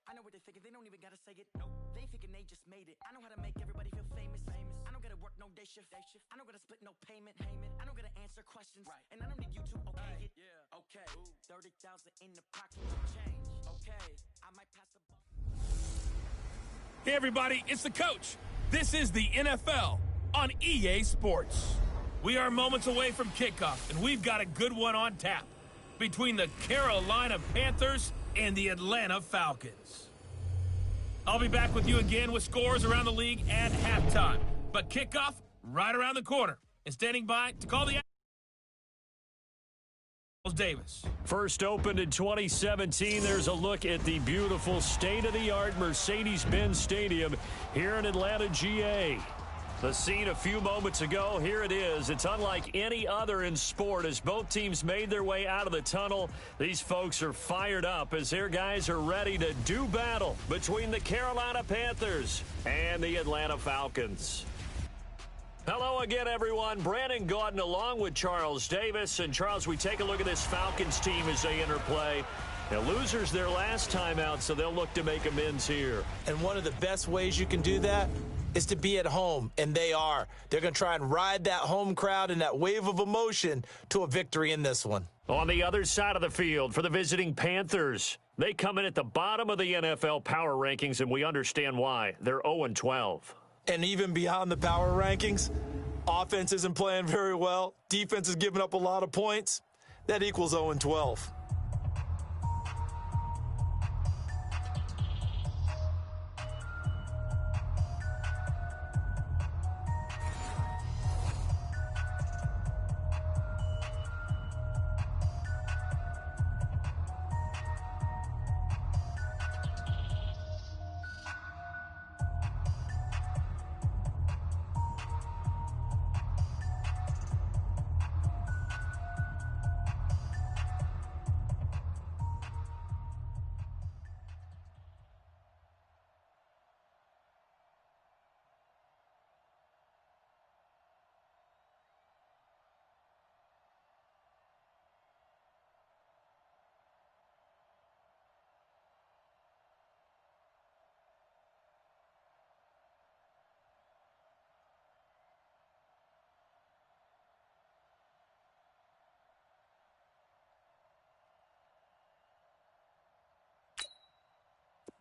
I know what they're thinking, they don't even gotta say it. Nope. They thinking they just made it. I know how to make everybody feel famous. I don't gotta work no day shift. I don't gotta split no payment. I don't gotta answer questions. Right. And I don't need you to okay it. Yeah. Okay. 30,000 in the pocket to change. Okay. I might pass the ball. Hey everybody, it's the coach. This is the NFL on EA Sports. We are moments away from kickoff, and we've got a good one on tap between the Carolina Panthers and the Atlanta Falcons. I'll be back with you again with scores around the league at halftime. But kickoff right around the corner. And standing by to call the Davis. First opened in 2017, there's a look at the beautiful state-of-the-art Mercedes-Benz Stadium here in Atlanta, GA. The scene a few moments ago, here it is. It's unlike any other in sport as both teams made their way out of the tunnel. These folks are fired up as their guys are ready to do battle between the Carolina Panthers and the Atlanta Falcons. Hello again, everyone. Brandon Gaudin along with Charles Davis. And, Charles, we take a look at this Falcons team as they enter play. Now, losers their last time out, so they'll look to make amends here. And one of the best ways you can do that is to be at home, and they are. They're going to try and ride that home crowd and that wave of emotion to a victory in this one. On the other side of the field for the visiting Panthers, they come in at the bottom of the NFL power rankings, and we understand why. They're 0-12. And even beyond the power rankings, offense isn't playing very well. Defense is giving up a lot of points. That equals 0-12.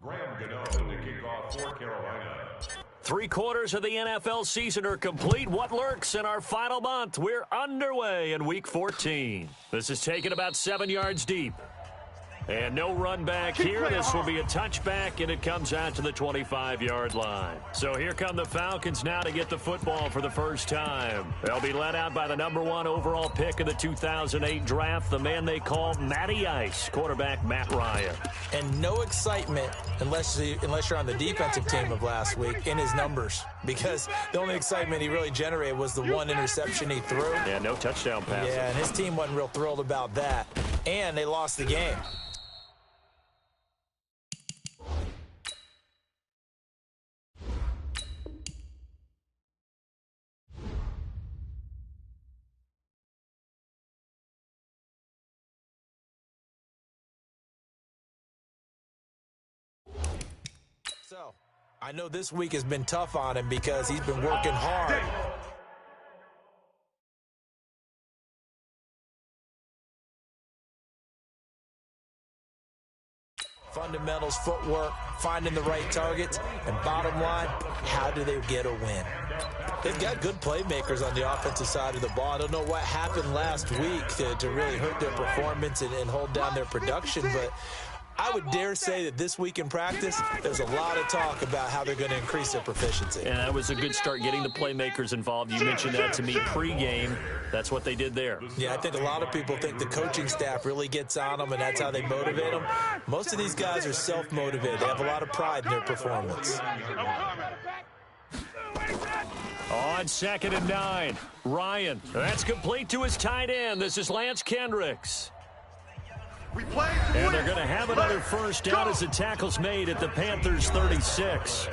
Graham Gano to kick off for Carolina. 3/4 of the NFL season are complete. What lurks in our final month? We're underway in Week 14. This is taken about 7 yards deep. And no run back here. This will be a touchback, and it comes out to the 25-yard line. So here come the Falcons now to get the football for the first time. They'll be led out by the #1 overall pick of the 2008 draft, the man they call Matty Ice, quarterback Matt Ryan. And no excitement unless you're on the defensive team of last week in his numbers, because the only excitement he really generated was the one interception he threw. Yeah, no touchdown pass. Yeah, and his team wasn't real thrilled about that. And they lost the game. So, I know this week has been tough on him because he's been working hard. Fundamentals, footwork, finding the right targets, and bottom line, how do they get a win? They've got good playmakers on the offensive side of the ball. I don't know what happened last week to really hurt their performance and hold down their production, but I would dare say that this week in practice, there's a lot of talk about how they're going to increase their proficiency. And that was a good start, getting the playmakers involved. You mentioned that to me pregame. That's what they did there. Yeah, I think a lot of people think the coaching staff really gets on them, and that's how they motivate them. Most of these guys are self-motivated. They have a lot of pride in their performance. On 2nd and 9, Ryan. That's complete to his tight end. This is Lance Kendricks. And they're going to have another first down as the tackle's made at the Panthers' 36.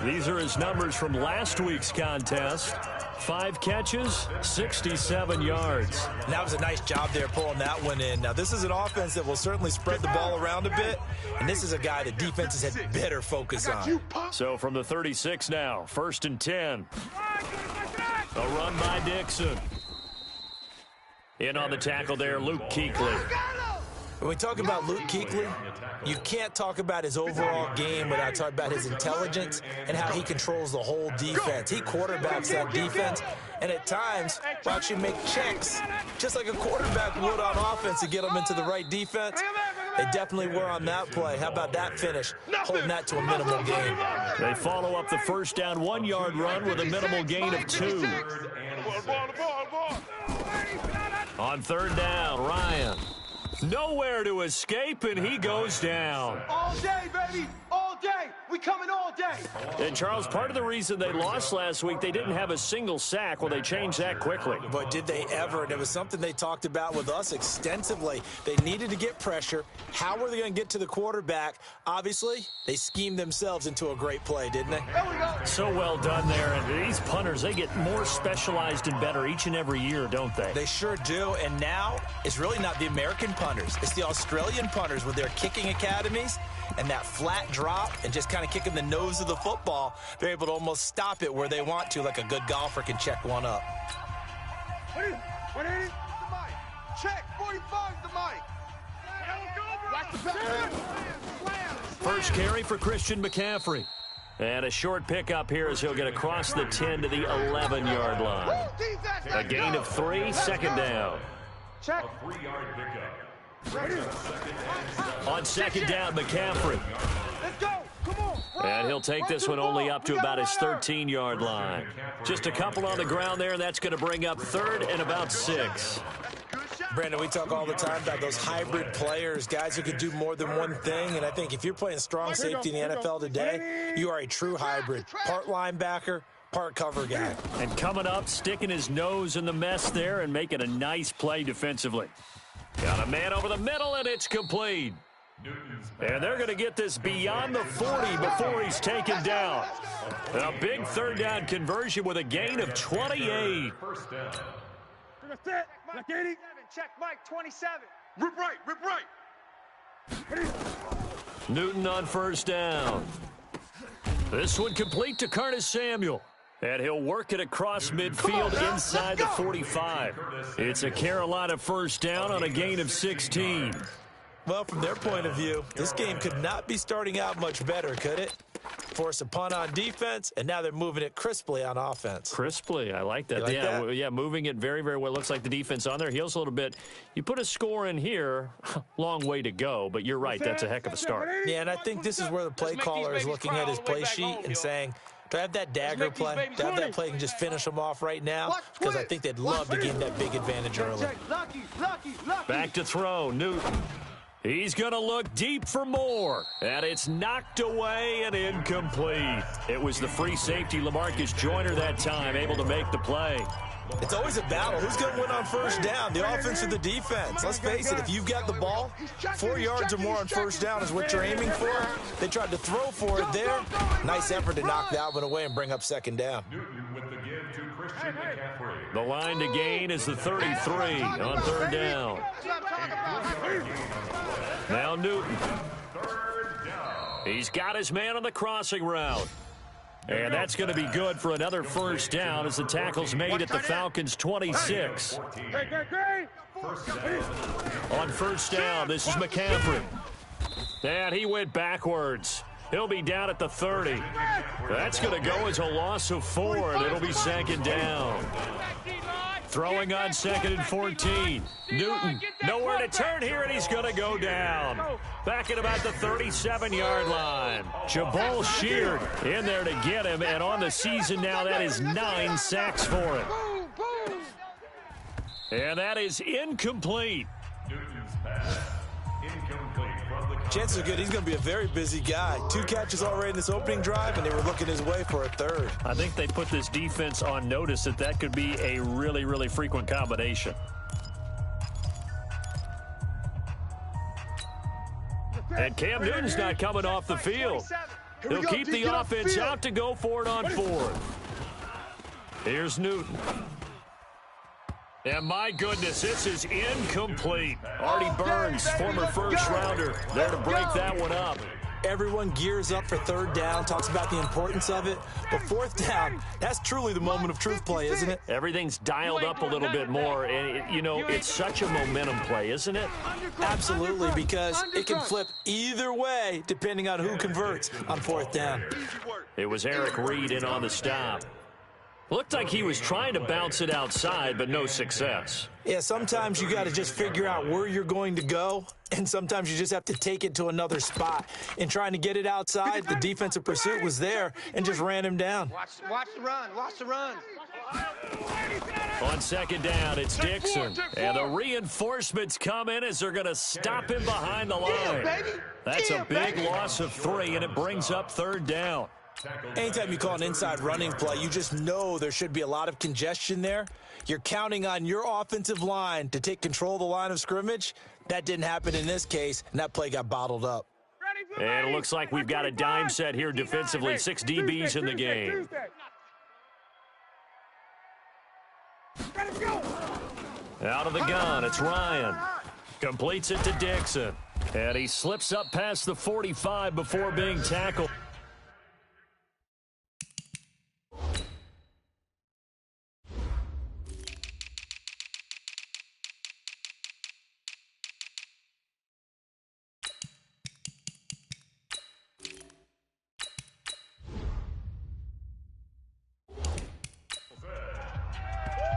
These are his numbers from last week's contest. 5 catches, 67 yards. And that was a nice job there pulling that one in. Now, this is an offense that will certainly spread the ball around a bit, and this is a guy that defenses had better focus on. So from the 36 now, 1st and 10. A run by Dixon. In on the tackle there, Luke Kuechly. When we talk about Luke Kuechly, you can't talk about his overall game without talking about his intelligence and how he controls the whole defense. He quarterbacks that defense, and at times will actually make checks, just like a quarterback would on offense to get them into the right defense. They definitely were on that play. How about that finish, holding that to a minimal gain? They follow up the first down 1-yard run with a minimal gain of 2. On 3rd down, Ryan. Nowhere to escape, and he goes down. All day, baby. All day. We coming all day. And, Charles, part of the reason they lost last week, they didn't have a single sack. Well, they changed that quickly. But did they ever? And it was something they talked about with us extensively. They needed to get pressure. How were they going to get to the quarterback? Obviously, they schemed themselves into a great play, didn't they? There we go. So well done there. And these punters, they get more specialized and better each and every year, don't they? They sure do. And now it's really not the American punters. It's the Australian punters with their kicking academies and that flat drop and just kind of kicking the nose of the football. They're able to almost stop it where they want to, like a good golfer can check one up. 180. The mic. Check. 45 the mic. Watch the back. First carry for Christian McCaffrey. And a short pickup here as he'll get across the 10 to the 11-yard line. A gain of 3, 2nd down. Check. A 3-yard pickup. On 2nd down, McCaffrey. Let's go. Come on. And he'll take this one only up to about his 13-yard line. Just a couple on the ground there, and that's going to bring up 3rd and about 6. Brandon, we talk all the time about those hybrid players, guys who can do more than one thing. And I think if you're playing strong safety in the NFL today, you are a true hybrid. Part linebacker, part cover guy. And coming up, sticking his nose in the mess there and making a nice play defensively. Got a man over the middle, and it's complete. And they're going to get this beyond the 40 before he's taken down. A big 3rd down conversion with a gain of 28. First down. Check Mike 27. Rip right. Newton on 1st down. This one complete to Curtis Samuel. And he'll work it across midfield inside the 45. It's a Carolina 1st down on a gain of 16. Well, from their point of view, this game could not be starting out much better, could it? Force a punt on defense, and now they're moving it crisply on offense. Crisply, I like that. You like that? Yeah, moving it very, very well. Looks like the defense on their heels a little bit. You put a score in here, long way to go, but you're right, that's a heck of a start. Yeah, and I think this is where the play caller is looking at his play sheet and saying, do I have that dagger play? Do I have that play and just finish them off right now? Because I think they'd love to gain that big advantage early. Back to throw, Newton. He's going to look deep for more. And it's knocked away and incomplete. It was the free safety, LaMarcus Joyner, that time, able to make the play. It's always a battle. Who's going to win on 1st down, the offense or the defense? Let's face it, if you've got the ball, 4 yards or more on 1st down is what you're aiming for. They tried to throw for it there. Nice effort to knock that one away and bring up 2nd down. Newton with the give to Christian McCaffrey. The line to gain is the 33 on 3rd down. Now Newton. 3rd down. He's got his man on the crossing route. And that's going to be good for another 1st down as the tackle's made at the Falcons' 26. First down. On 1st down, this is McCaffrey. And he went backwards. He'll be down at the 30. That's going to go as a loss of 4, and it'll be 2nd down. Throwing on 2nd and 14. Newton, nowhere to turn here, and he's going to go down. Back at about the 37-yard line. Jabal Sheard in there to get him, and on the season now, that is 9 sacks for him. And that is incomplete. Newton's pass. Incomplete from the Chances are good he's going to be a very busy guy. 2 catches already in this opening drive, and they were looking his way for a 3rd. I think they put this defense on notice that could be a really, really frequent combination. And Cam Newton's not coming off the field. He'll keep the offense out to go for it on 4th. Here's Newton. And my goodness, this is incomplete. Artie Burns, former first-rounder, there to break that one up. Everyone gears up for third down, talks about the importance of it. But fourth down, that's truly the moment of truth play, isn't it? Everything's dialed up a little bit more. And, it's such a momentum play, isn't it? Absolutely, because it can flip either way depending on who converts on fourth down. It was Eric Reed in on the stop. Looked like he was trying to bounce it outside, but no success. Yeah, sometimes you got to just figure out where you're going to go, and sometimes you just have to take it to another spot. In trying to get it outside, the defensive pursuit was there and just ran him down. Watch the run. Watch the run. On second down, it's Dixon. And the reinforcements come in as they're going to stop him behind the line. That's a big loss of 3, and it brings up third down. Anytime you call an inside running play, you just know there should be a lot of congestion there. You're counting on your offensive line to take control of the line of scrimmage. That didn't happen in this case, and that play got bottled up. And it looks like we've got a dime set here defensively. 6 DBs in the game. Out of the gun, it's Ryan. Completes it to Dixon. And he slips up past the 45 before being tackled.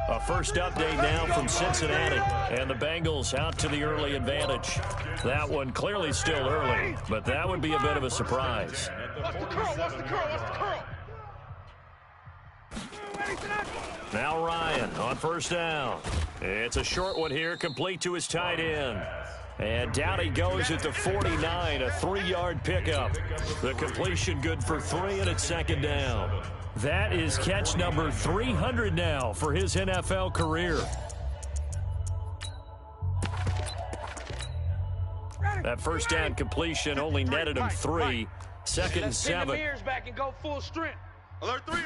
A first update now from Cincinnati, and the Bengals out to the early advantage. That one clearly still early, but that would be a bit of a surprise. Watch the curl. Watch the curl. Watch the curl. Now Ryan on first down. It's a short one here, complete to his tight end. And down he goes at the 49, a 3-yard pickup. The completion good for 3, and it's second down. That is catch number 300 now for his NFL career. That first down completion only netted him 3. Second and 7. Back and go full strength. Alert 3.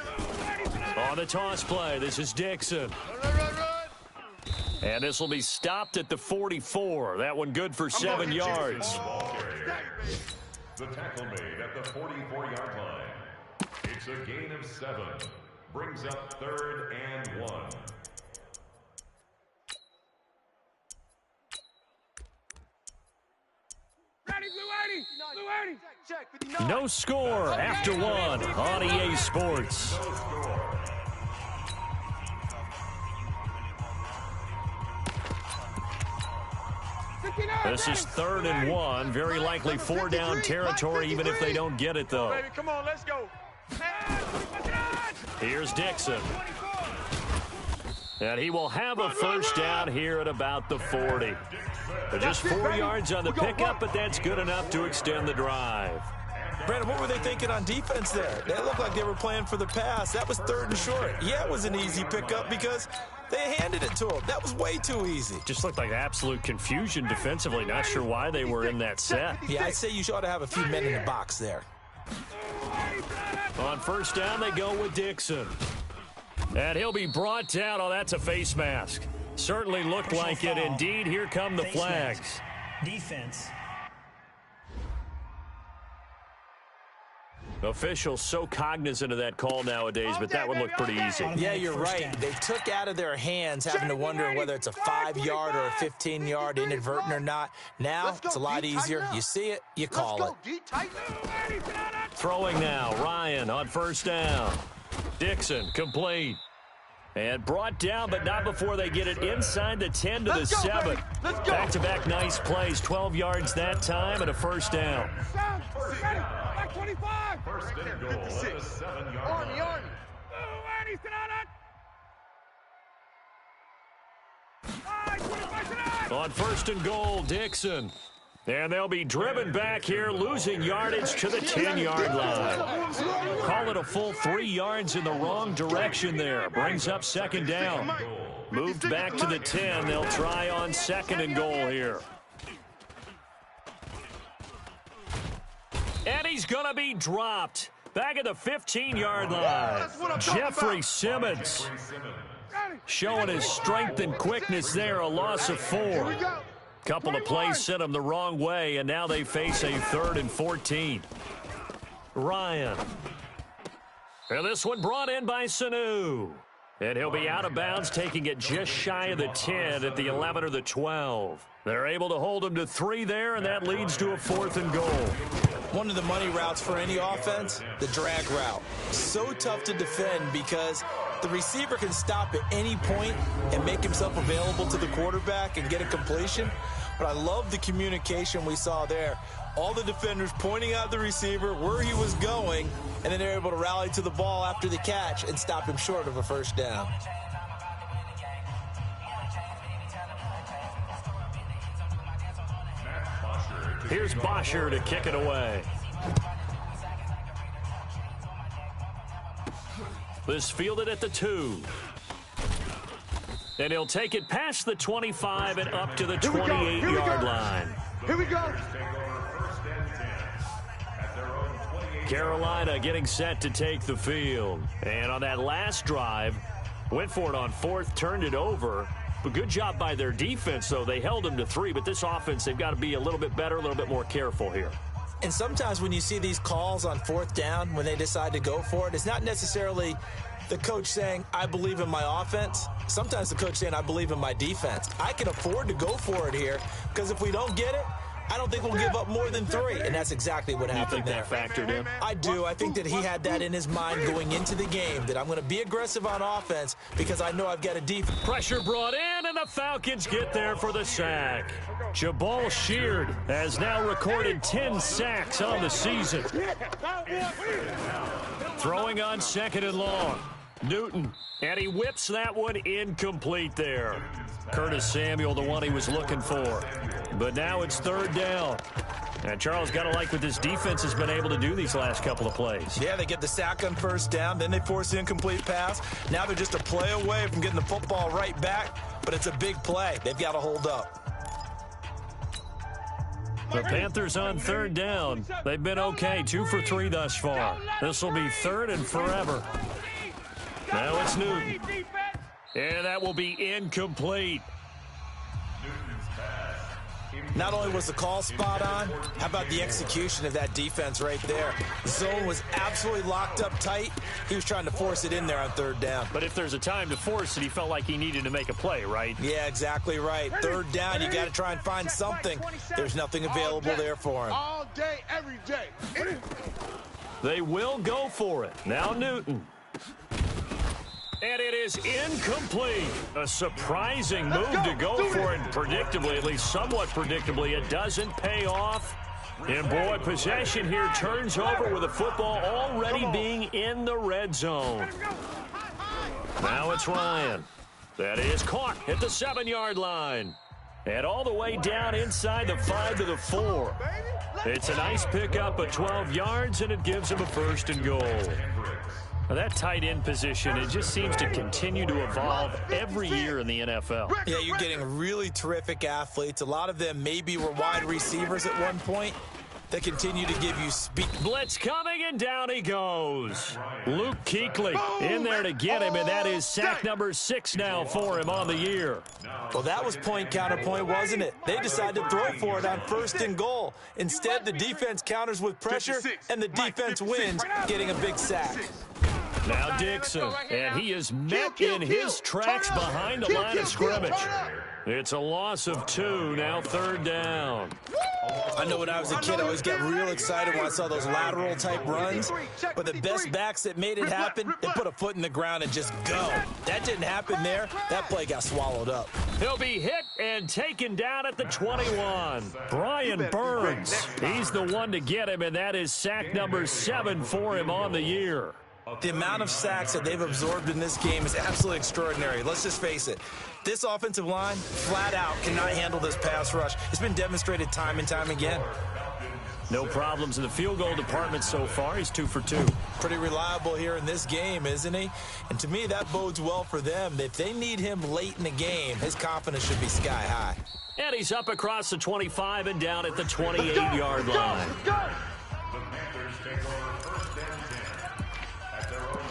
On the toss play, this is Dixon. And this will be stopped at the 44. That one good for 7 yards. The tackle made at the 44-yard line. It's a gain of 7. Brings up 3rd and 1. No score after 1 on EA Sports. This is 3rd and 1. Very likely 4-down territory, even if they don't get it, though. Come on, let's go. Here's Dixon. And he will have a first down here at about the 40. But just 4 yards on the pickup, but that's good enough to extend the drive. Brandon, what were they thinking on defense there? They looked like they were playing for the pass. That was 3rd and short. Yeah, it was an easy pickup because they handed it to him. That was way too easy. Just looked like absolute confusion defensively. Not sure why they were in that set. Yeah, I'd say you ought to have a few men in the box there. On first down, they go with Dixon. And he'll be brought down. Oh, that's a face mask. Certainly looked like it. Indeed, here come the flags. Defense. Officials so cognizant of that call nowadays, but that one looked pretty easy. Yeah, you're right. They took out of their hands having to wonder whether it's a 5-yard or a 15-yard inadvertent or not. Now, it's a lot easier. You see it, you call it. Throwing now, Ryan on first down. Dixon, complete. And brought down, but not before they get it inside the 10 to the 7. Back-to-back nice plays, 12 yards that time, and a first down. 25. First and goal at the 7-yard line. On first and goal, Dixon. And they'll be driven back here, losing yardage to the 10-yard line. Call it a full 3 yards in the wrong direction there. Brings up second down. Moved back to the 10. They'll try on second and goal here. And he's going to be dropped. back at the 15-yard line. Jeffrey Simmons showing his strength and quickness there, a loss of 4. Couple of plays sent them the wrong way, and now they face a 3rd and 14. Ryan. And this one brought in by Sanu. And he'll be out of bounds, taking it just shy of the 10 at the 11 or the 12. They're able to hold him to 3 there, and that leads to a 4th and goal. One of the money routes for any offense, the drag route. So tough to defend because the receiver can stop at any point and make himself available to the quarterback and get a completion. But I love the communication we saw there. All the defenders pointing out the receiver, where he was going, and then they're able to rally to the ball after the catch and stop him short of a first down. Here's Bosher to kick it away. This fielded at the 2. And he'll take it past the 25 and up to the 28-yard line. Here we go. Carolina getting set to take the field. And on that last drive, went for it on 4th, turned it over. But good job by their defense, though. They held them to 3, but this offense, they've got to be a little bit better, a little bit more careful here. And sometimes when you see these calls on 4th down, when they decide to go for it, it's not necessarily the coach saying, I believe in my offense. Sometimes the coach saying, I believe in my defense. I can afford to go for it here because if we don't get it, I don't think we'll give up more than 3, and that's exactly what happened there. You think that factored in? I do. I think that he had that in his mind going into the game, that I'm going to be aggressive on offense because I know I've got a defense. Pressure brought in, and the Falcons get there for the sack. Jabal Sheard has now recorded 10 sacks on the season. Throwing on 2nd and long. Newton, and he whips that one incomplete there. Curtis Samuel, the one he was looking for. But now it's 3rd down. And Charles, got to like what this defense has been able to do these last couple of plays. Yeah, they get the sack on 1st down, then they force the incomplete pass. Now they're just a play away from getting the football right back, but it's a big play. They've got to hold up. The Panthers on 3rd down. They've been okay, 2 for 3 thus far. This will be 3rd and forever. Now it's Newton. And that will be incomplete. Not only was the call spot on, how about the execution of that defense right there? The zone was absolutely locked up tight. He was trying to force it in there on 3rd down. But if there's a time to force it, he felt like he needed to make a play, right? Yeah, exactly right. 3rd down, you got to try and find something. There's nothing available there for him. All day, every day. They will go for it. Now Newton. And it is incomplete. A surprising move to go for it. Predictably, at least somewhat predictably, it doesn't pay off. And boy, possession here turns over with the football already being in the red zone. Now it's Ryan. That is caught at the 7-yard line. And all the way down inside the 5 to the 4. It's a nice pickup of 12 yards, and it gives him a 1st and goal. Now that tight end position, it just seems to continue to evolve every year in the NFL. Yeah, you're getting really terrific athletes. A lot of them maybe were wide receivers at one point. They continue to give you speed. Blitz coming, and down he goes. Luke Kuechly in there to get him, and that is sack number 6 now for him on the year. Well, that was point counterpoint, wasn't it? They decided to throw for it on 1st and goal. Instead, the defense counters with pressure, and the defense wins, getting a big sack. Now Dixon, and he is met in his tracks behind the line of scrimmage. It's a loss of 2, now 3rd down. I know when I was a kid, I always got real excited when I saw those lateral type runs. But the best backs that made it happen, they put a foot in the ground and just go. That didn't happen there. That play got swallowed up. He'll be hit and taken down at the 21. Brian Burns, he's the one to get him, and that is sack number 7 for him on the year. The amount of sacks that they've absorbed in this game is absolutely extraordinary. Let's just face it. This offensive line, flat out, cannot handle this pass rush. It's been demonstrated time and time again. No problems in the field goal department so far. He's 2 for 2. Pretty reliable here in this game, isn't he? And to me, that bodes well for them. If they need him late in the game, his confidence should be sky high. And he's up across the 25 and down at the 28-yard line.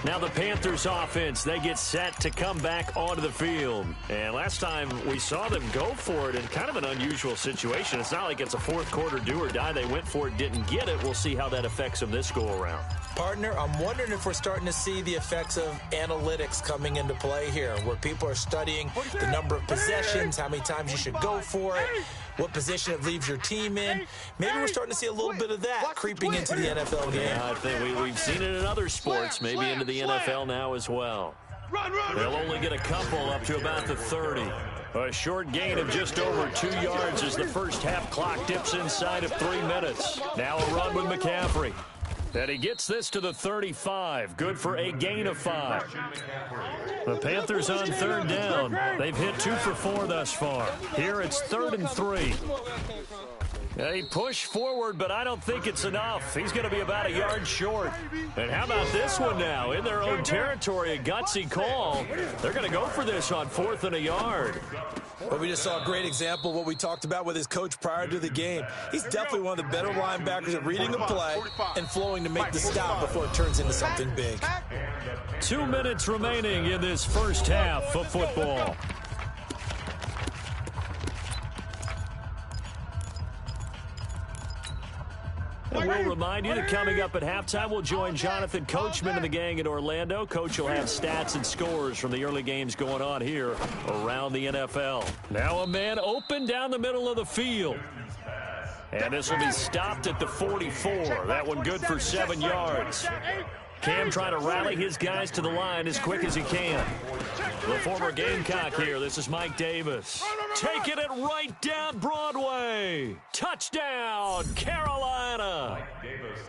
Now the Panthers offense, they get set to come back onto the field. And last time we saw them go for it in kind of an unusual situation. It's not like it's a fourth quarter do or die. They went for it, didn't get it. We'll see how that affects them this go-around. Partner, I'm wondering if we're starting to see the effects of analytics coming into play here, where people are studying the number of possessions, how many times you should go for it, what position it leaves your team in. Maybe we're starting to see a little bit of that creeping into the NFL game. Yeah, I think we've seen it in other sports, maybe into the NFL now as well. They'll only get a couple up to about the 30. A short gain of just over 2 yards as the first half clock dips inside of 3 minutes. Now a run with McCaffrey. And he gets this to the 35. Good for a gain of 5. The Panthers on third down. They've hit 2 for 4 thus far. Here it's 3rd and 3. They push forward, but I don't think it's enough. He's going to be about a yard short. And how about this one now? In their own territory, a gutsy call. They're going to go for this on 4th and a yard. Well, we just saw a great example of what we talked about with his coach prior to the game. He's definitely one of the better linebackers at reading the play and flowing to make the stop before it turns into something big. 2 minutes remaining in this first half of football. And we'll remind you that coming up at halftime, we'll join Jonathan Coachman and the gang in Orlando. Coach will have stats and scores from the early games going on here around the NFL. Now a man open down the middle of the field. And this will be stopped at the 44. That one good for 7 yards. Cam trying to rally his guys to the line as quick as he can. The former Gamecock here. This is Mike Davis. Taking it right down Broadway. Touchdown, Carolina.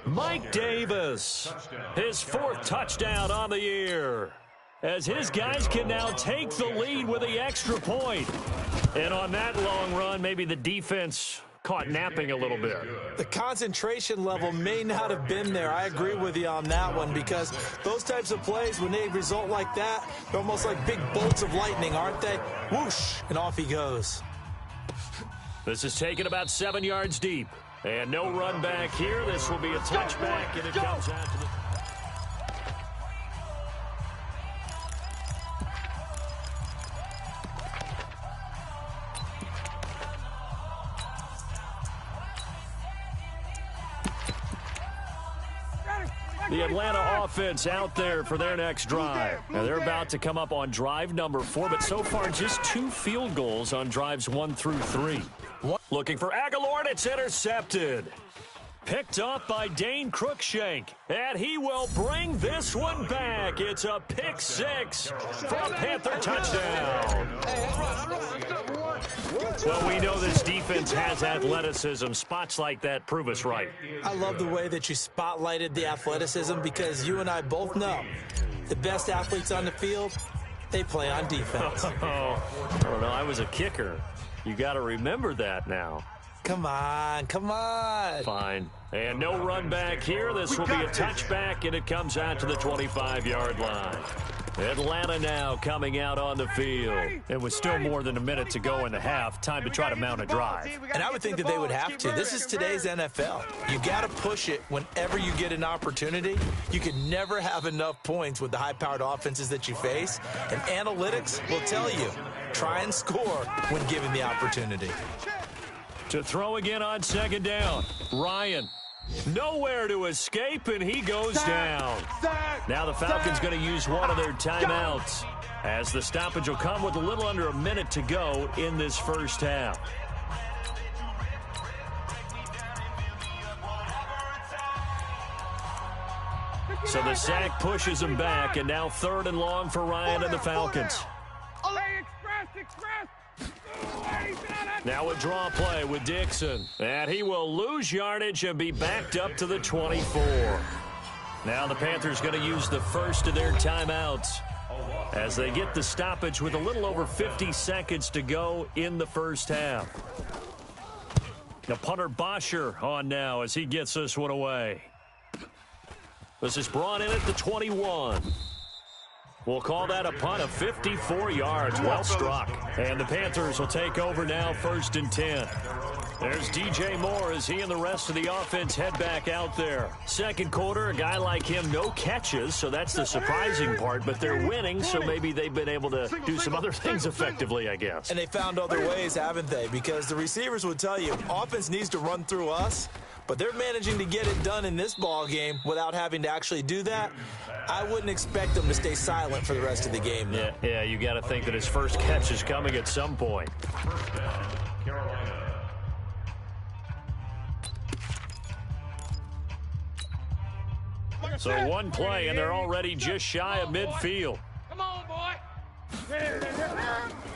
Mike Davis. His 4th touchdown on the year. As his guys can now take the lead with the extra point. And on that long run, maybe the defense caught napping a little bit. The concentration level may not have been there. I agree with you on that one, because those types of plays, when they result like that, they're almost like big bolts of lightning, aren't they? Whoosh, and off he goes. This is taken about 7 yards deep. And no run back here. This will be a touchback, and it comes out to the... The Atlanta offense out there for their next drive. Now they're about to come up on drive number 4, but so far just 2 field goals on drives 1 through 3. Looking for Aguilar, and it's intercepted. Picked off by Dane Cruikshank, and he will bring this one back. It's a pick 6 for a Panther touchdown. Well, we know this defense has athleticism. Spots like that prove us right. I love the way that you spotlighted the athleticism, because you and I both know the best athletes on the field, they play on defense. I don't know. I was a kicker. You got to remember that now. Come on, come on. Fine. And no run back here. This will be a touchback, and it comes out to the 25-yard line. Atlanta now coming out on the field. It was still more than a minute to go in the half. Time to try to mount a drive. And I would think that they would have to. This is today's NFL. You got to push it whenever you get an opportunity. You can never have enough points with the high-powered offenses that you face. And analytics will tell you, try and score when given the opportunity. To throw again on 2nd down. Ryan. Nowhere to escape, and he goes down. Now the Falcons going to use one of their timeouts, as the stoppage will come with a little under a minute to go in this first half. So the sack pushes him back, and now 3rd and long for Ryan and the Falcons. Now a draw play with Dixon. And he will lose yardage and be backed up to the 24. Now the Panthers going to use the first of their timeouts as they get the stoppage with a little over 50 seconds to go in the first half. Now punter Bosher on now as he gets this one away. This is brought in at the 21. We'll call that a punt of 54 yards. Well struck. And the Panthers will take over now, 1st and 10. There's DJ Moore as he and the rest of the offense head back out there. Second quarter, a guy like him, no catches, so that's the surprising part, but they're winning, so maybe they've been able to do some other things effectively, I guess. And they found other ways, haven't they? Because the receivers would tell you, offense needs to run through us, but they're managing to get it done in this ball game without having to actually do that. I wouldn't expect them to stay silent for the rest of the game, though. Yeah, you got to think that his first catch is coming at some point. First down, Carolina. So one play, and they're already just shy of midfield. Come on, boy.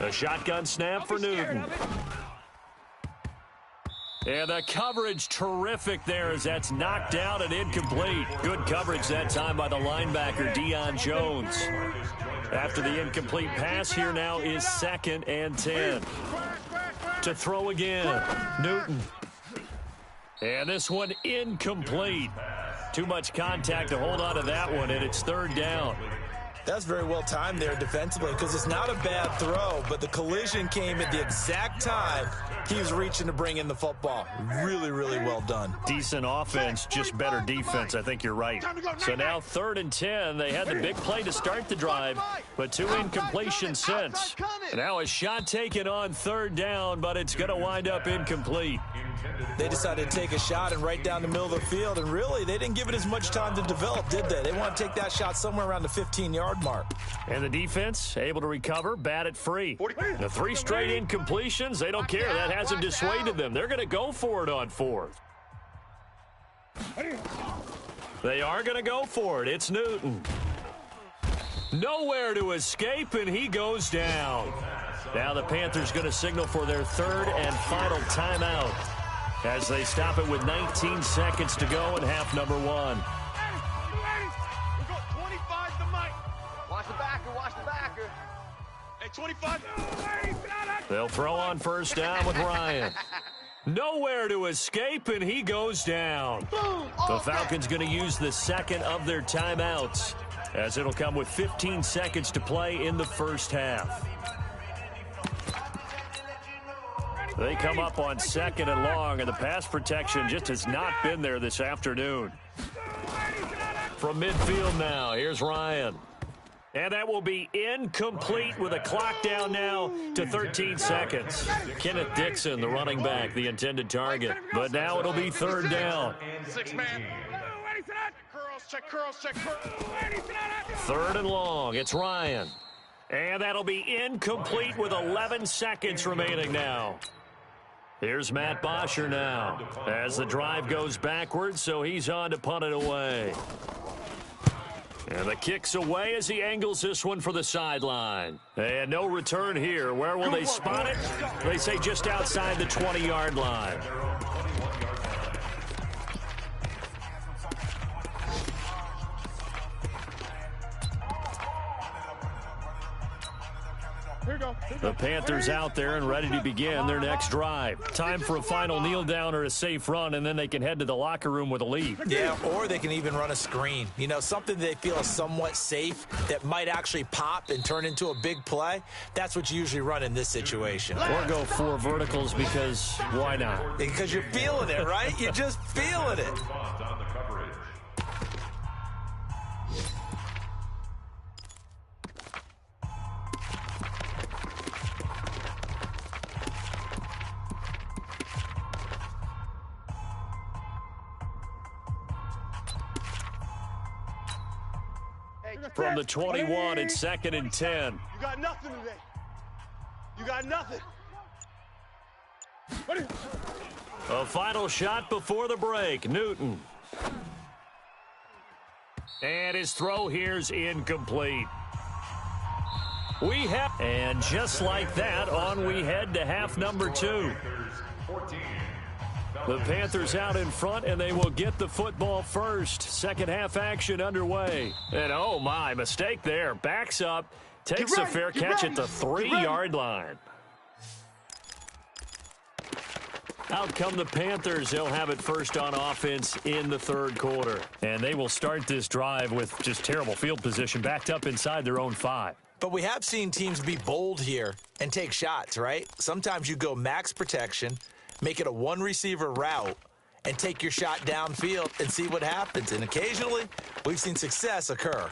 A shotgun snap for Newton. And the coverage terrific there as that's knocked out and incomplete. Good coverage that time by the linebacker, Deion Jones. After the incomplete pass, here now is 2nd and 10. To throw again, Newton. And this one incomplete. Too much contact to hold on to that one, and it's 3rd down. That's very well timed there defensively because it's not a bad throw, but the collision came at the exact time he was reaching to bring in the football. Really, really well done. Decent offense, just better defense. I think you're right. So now 3rd and 10. They had the big play to start the drive, but 2 incompletions since. Now a shot taken on 3rd down, but it's going to wind up incomplete. They decided to take a shot and right down the middle of the field, and really, they didn't give it as much time to develop, did they? They want to take that shot somewhere around the 15-yard mark. And the defense able to recover, bat it free. The 3 straight incompletions, they don't care. That hasn't dissuaded them. They're going to go for it on 4th. They are going to go for it. It's Newton. Nowhere to escape, and he goes down. Now the Panthers going to signal for their 3rd and final timeout as they stop it with 19 seconds to go in half number 1. We got 25 to Mike. Watch the backer. Hey, 25. They'll throw on 1st down with Ryan. Nowhere to escape, and he goes down. The Falcons going to use the 2nd of their timeouts as it'll come with 15 seconds to play in the first half. They come up on 2nd and long, and the pass protection just has not been there this afternoon. From midfield now, here's Ryan. And that will be incomplete with a clock down now to 13 seconds. Kenneth Dixon, the running back, the intended target. But now it'll be 3rd down. 6-man. Curls, check. 3rd and long, it's Ryan. And that'll be incomplete with 11 seconds remaining now. Here's Matt Bosher now as the drive goes backwards, so he's on to punt it away. And the kick's away as he angles this one for the sideline. And no return here. Where will they spot it? They say just outside the 20-yard line. The Panthers out there and ready to begin their next drive. Time for a final kneel down or a safe run, and then they can head to the locker room with a lead. Yeah, or they can even run a screen. You know, something they feel is somewhat safe that might actually pop and turn into a big play. That's what you usually run in this situation. Or go 4 verticals because why not? Because you're feeling it, right? You're just feeling it. On the coverage. From the 21, it's 2nd and 10. You got nothing today. You got nothing. A final shot before the break. Newton. And his throw here's incomplete. And just like that, on we head to half number 2. The Panthers out in front, and they will get the football first. Second half action underway. And oh my, mistake there. Backs up, takes a fair catch at the 3-yard line. Out come the Panthers. They'll have it first on offense in the 3rd quarter. And they will start this drive with just terrible field position, backed up inside their own 5. But we have seen teams be bold here and take shots, right? Sometimes you go max protection, make it a one-receiver route, and take your shot downfield and see what happens. And occasionally, we've seen success occur.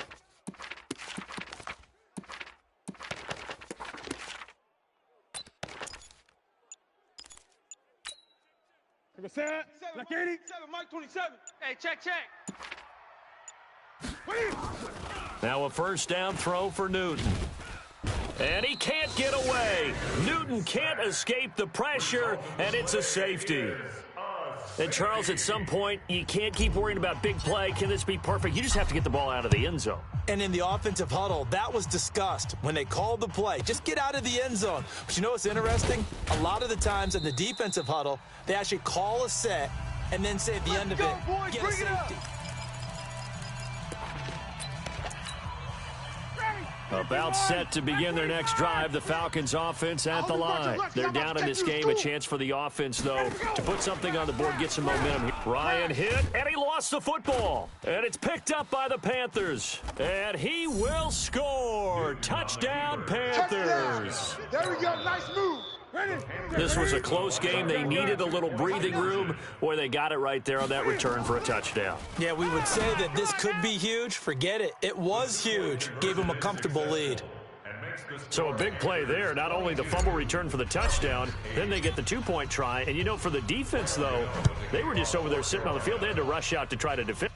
Black 80. 7, Mike 27. Hey, check. Now a first down throw for Newton. And he can't get away. Newton can't escape the pressure, and it's a safety. And, Charles, at some point, you can't keep worrying about big play. Can this be perfect? You just have to get the ball out of the end zone. And in the offensive huddle, that was discussed when they called the play. Just get out of the end zone. But you know what's interesting? A lot of the times in the defensive huddle, they actually call a set and then say at the end of it, get a safety. About set to begin their next drive, the Falcons offense at the line. They're down in this game. A chance for the offense, though, to put something on the board, get some momentum. Ryan hit, and he lost the football. And it's picked up by the Panthers. And he will score. Touchdown, Panthers. There we go. Nice move. This was a close game. They needed a little breathing room. Boy, they got it right there on that return for a touchdown. Yeah, we would say that this could be huge. Forget it. It was huge. Gave them a comfortable lead. So a big play there. Not only the fumble return for the touchdown, then they get the two-point try. And, you know, for the defense, though, they were just over there sitting on the field. They had to rush out to try to defend.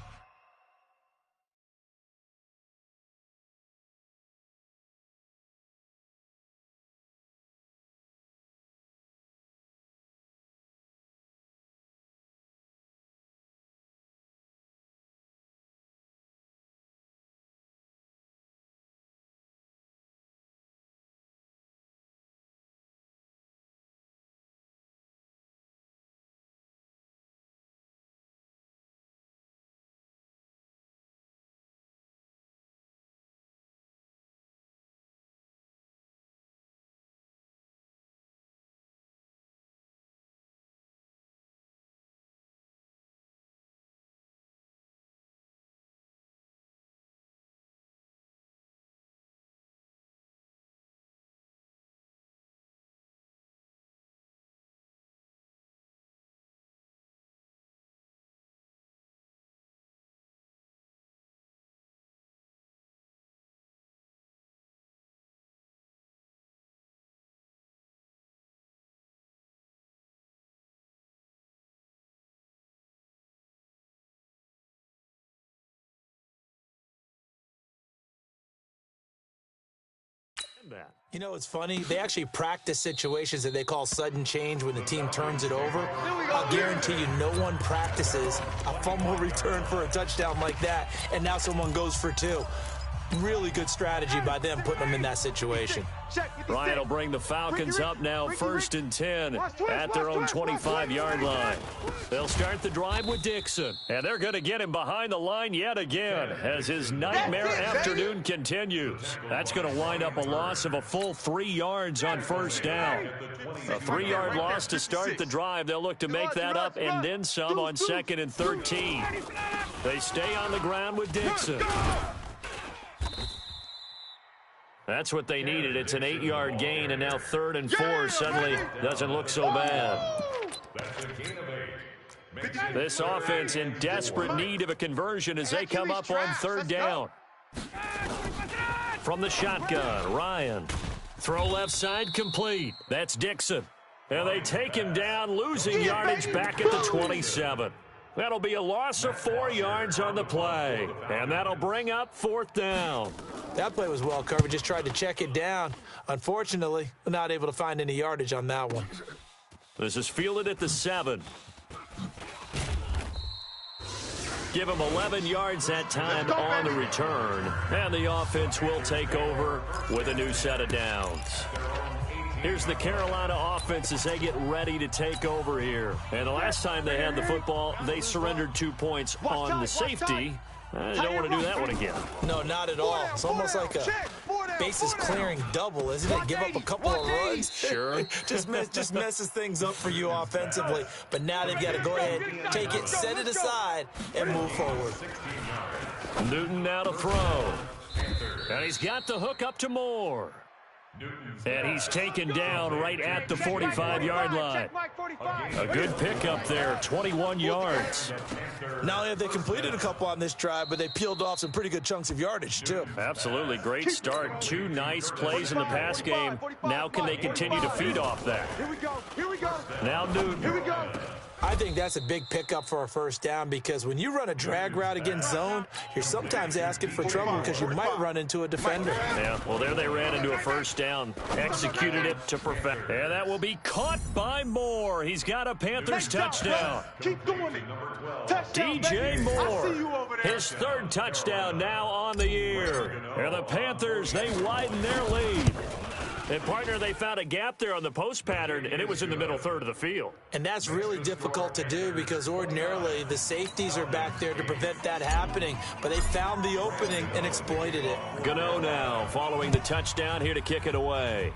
You know, it's funny. They actually practice situations that they call sudden change when the team turns it over. I'll guarantee you no one practices a fumble return for a touchdown like that, and now someone goes for two. Really good strategy by them putting them in that situation. Ryan will bring the Falcons up now, 1st and 10 at their own 25-yard line. They'll start the drive with Dixon, and they're going to get him behind the line yet again as his nightmare afternoon continues. That's going to wind up a loss of a full 3 yards on first down. A 3-yard loss to start the drive. They'll look to make that up and then some on 2nd and 13. They stay on the ground with Dixon. That's what they needed. It's an 8-yard gain, and now 3rd and 4 suddenly doesn't look so bad. This offense in desperate need of a conversion as they come up on 3rd down. From the shotgun, Ryan. Throw left side complete. That's Dixon. And they take him down, losing yardage back at the 27. That'll be a loss of 4 yards on the play. And that'll bring up 4th down. That play was well covered. Just tried to check it down. Unfortunately, we're not able to find any yardage on that one. This is fielded at the 7. Give him 11 yards that time on the return. And the offense will take over with a new set of downs. Here's the Carolina offense as they get ready to take over here. And the last time they had the football, they surrendered 2 points on the safety. I don't want to do that one again. No, not at all. It's almost like a bases clearing double, isn't it? Give up a couple of runs. Sure. just messes things up for you offensively. But now they've got to go ahead, take it, set it aside, and move forward. Newton now to throw. And he's got the hook up to Moore. And he's taken down right at the 45-yard line. A good pickup there, 21 yards. Not only have they completed a couple on this drive, but they peeled off some pretty good chunks of yardage, too. Absolutely, great start. 2 nice plays in the pass game. Now can they continue to feed off that? Here we go. Here we go. Now Newton. Here we go. I think that's a big pickup for a first down because when you run a drag route against zone, you're sometimes asking for trouble because you might run into a defender. Yeah, well, there they ran into a first down. Executed it to perfection. And that will be caught by Moore. He's got a Panthers touchdown. Keep doing it. Touchdown, DJ baby. Moore, I see you over there. his 3rd touchdown now on the year. And the Panthers, they widen their lead. And, partner, they found a gap there on the post pattern, and it was in the middle third of the field. And that's really difficult to do because ordinarily the safeties are back there to prevent that happening. But they found the opening and exploited it. Gano now following the touchdown here to kick it away.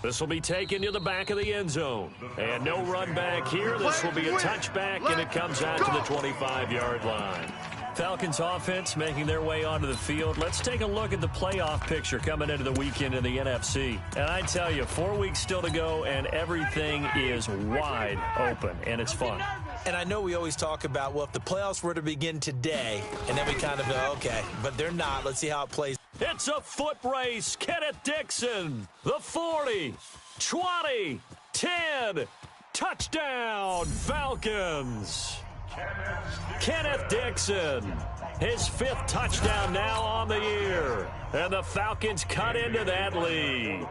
This will be taken to the back of the end zone. And no run back here. This will be a touchback, and it comes out to the 25-yard line. Falcons offense making their way onto the field. Let's take a look at the playoff picture coming into the weekend in the NFC. And I tell you, 4 weeks still to go, and everything is wide open, and it's fun. And I know we always talk about, well, if the playoffs were to begin today, and then we kind of go, okay, but they're not. Let's see how it plays. It's a foot race. Kenneth Dixon, the 40, 20, 10, touchdown, Falcons. Kenneth Dixon, his 5th touchdown now on the year. And the Falcons cut into that lead.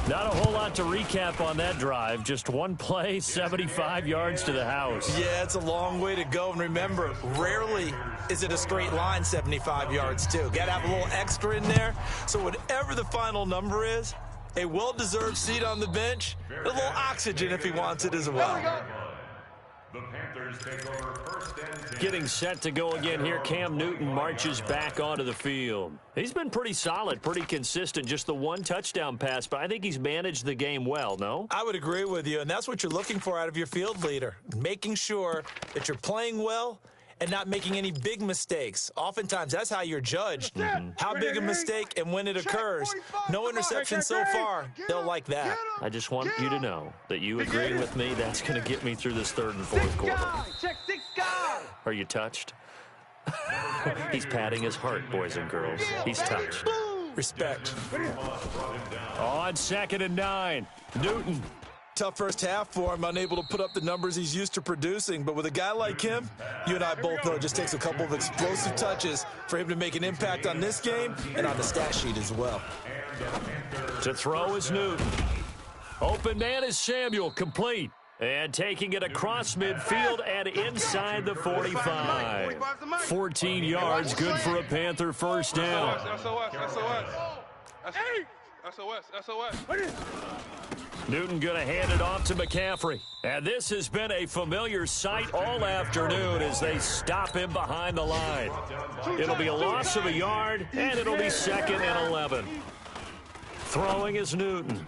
Not a whole lot to recap on that drive. Just one play, 75 yards to the house. Yeah, it's a long way to go. And remember, rarely is it a straight line 75 yards, too. Got to have a little extra in there. So whatever the final number is, a well-deserved seat on the bench, a little oxygen if he wants it as well. The Panthers take over 1st and 10. Getting set to go again here. Cam Newton marches back onto the field. He's been pretty solid, pretty consistent. Just the 1 touchdown pass, but I think he's managed the game well, no? I would agree with you, and that's what you're looking for out of your field leader. Making sure that you're playing well and not making any big mistakes. Oftentimes, that's how you're judged. How big a mistake and when it occurs. No interception so far. They'll like that. I just want you to know that you agreeing with me, that's going to get me through this 3rd and 4th quarter. Check 6 guys. Are you touched? He's patting his heart, boys and girls. He's touched. Respect. On 2nd and 9, Newton. Tough first half for him, unable to put up the numbers he's used to producing. But with a guy like him, you and I both know it just takes a couple of explosive touches for him to make an impact on this game and on the stat sheet as well. To throw is Newton. Open man is Samuel, complete. And taking it across midfield and inside the 45. 14 yards, good for a Panther first down. SOS. Newton going to hand it off to McCaffrey. And this has been a familiar sight all afternoon as they stop him behind the line. It'll be a loss of a yard, and it'll be 2nd and 11. Throwing is Newton.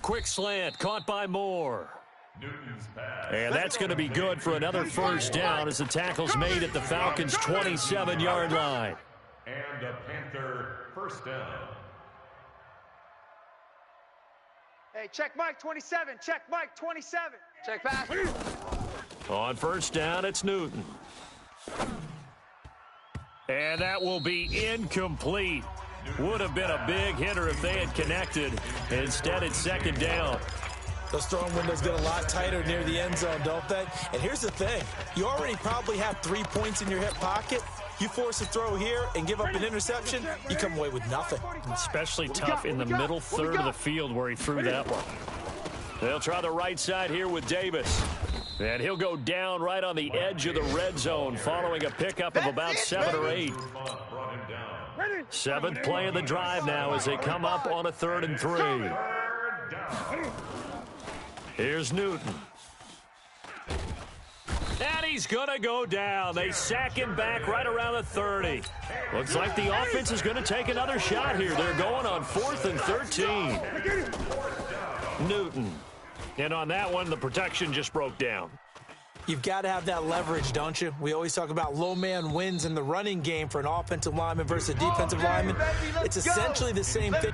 Quick slant, caught by Moore. And that's going to be good for another first down as the tackle's made at the Falcons' 27-yard line. And a Panther first down. Hey, check Mike 27. Check Mike 27. Check pass. On first down, it's Newton. And that will be incomplete. Would have been a big hitter if they had connected. Instead, it's 2nd down. Those throwing windows get a lot tighter near the end zone, don't they? And here's the thing. You already probably have 3 points in your hip pocket. You force a throw here and give up an interception, you come away with nothing. Especially tough in the middle third of the field where he threw that one. They'll try the right side here with Davis. And he'll go down right on the edge of the red zone following a pickup of about 7 or 8. 7th play of the drive now as they come up on a 3rd and 3. Here's Newton. And he's going to go down. They sack him back right around the 30. Looks like the offense is going to take another shot here. They're going on 4th and 13. Newton. And on that one, the protection just broke down. You've got to have that leverage, don't you? We always talk about low man wins in the running game for an offensive lineman versus a defensive lineman. It's essentially the same thing.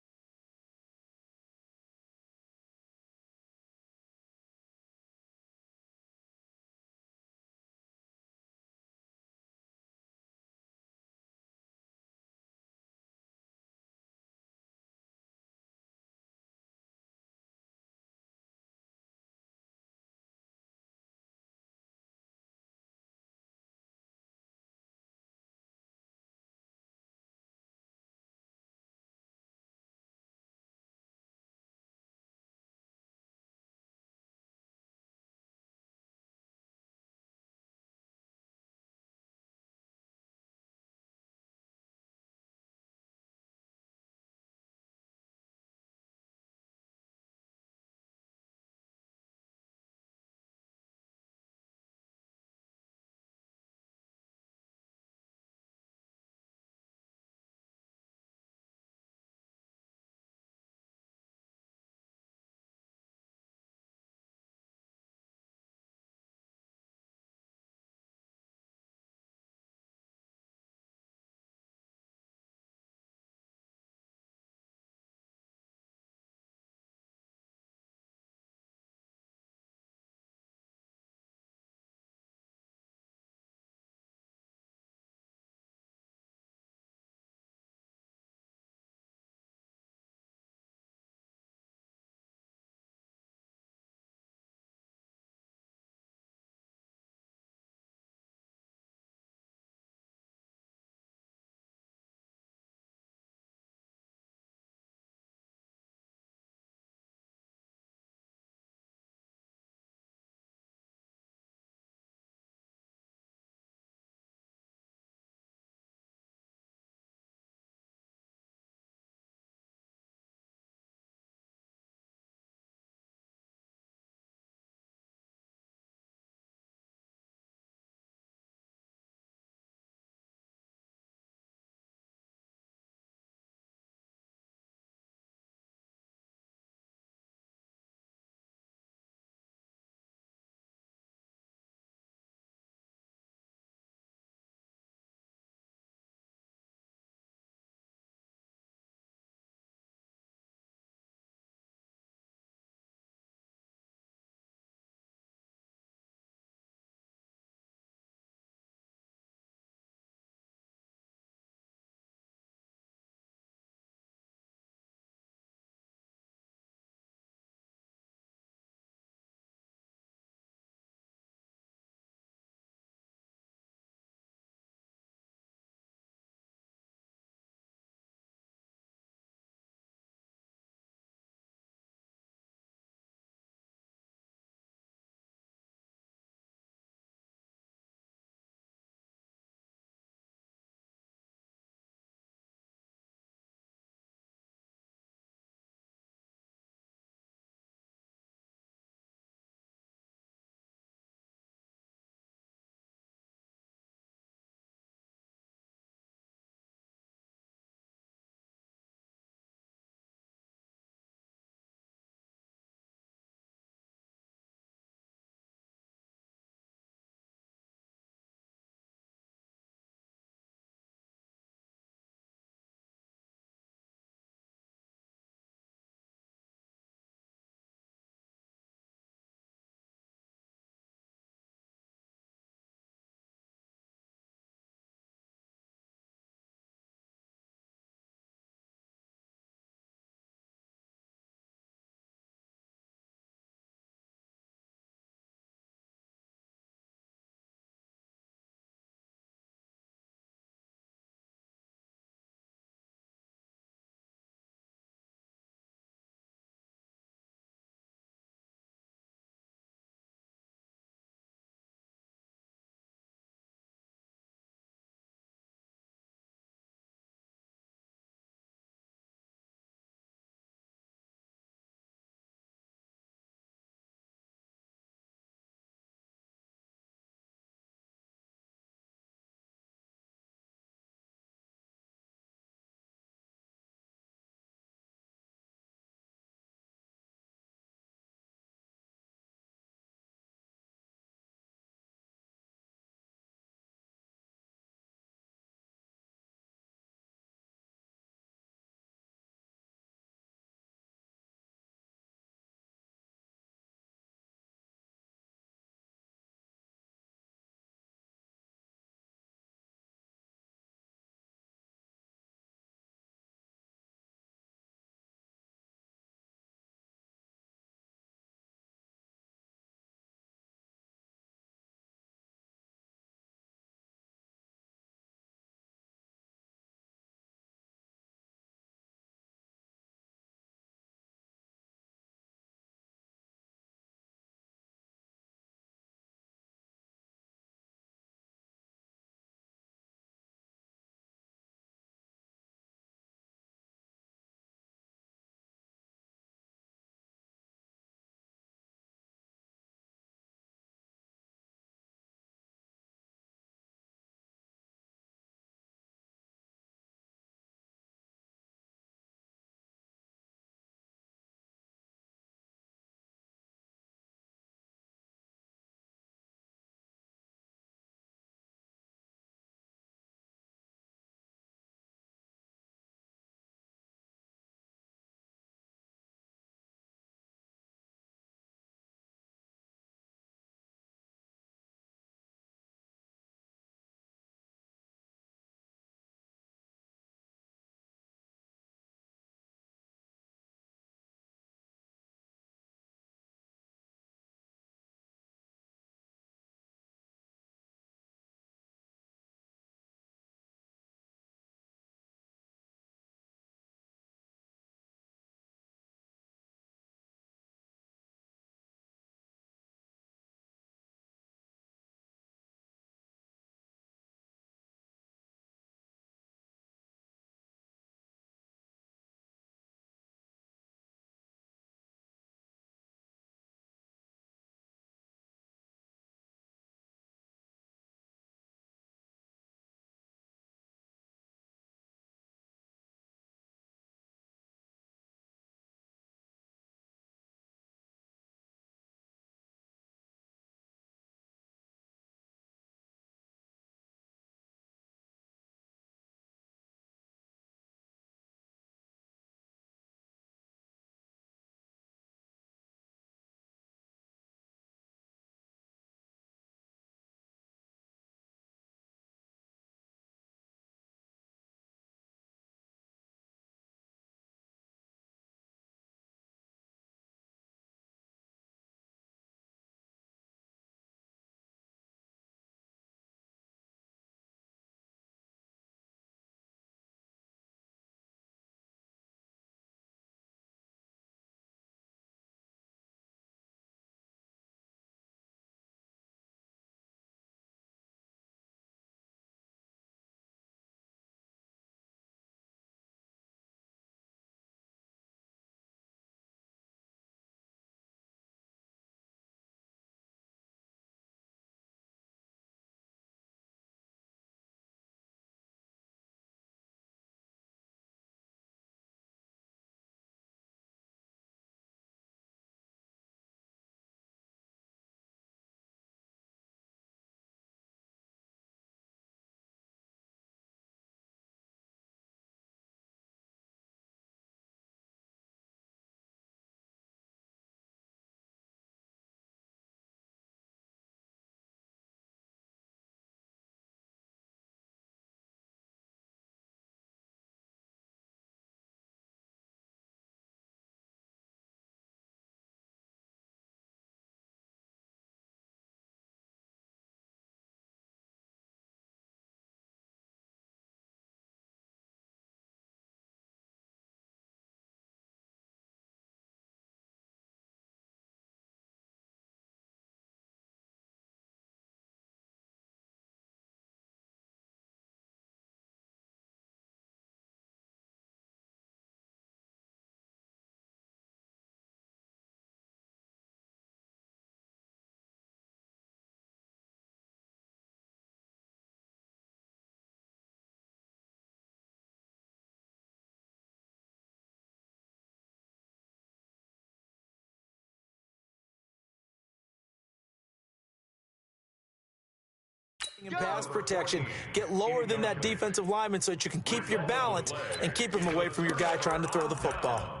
In pass protection, get lower than that defensive lineman so that you can keep your balance and keep him away from your guy trying to throw the football.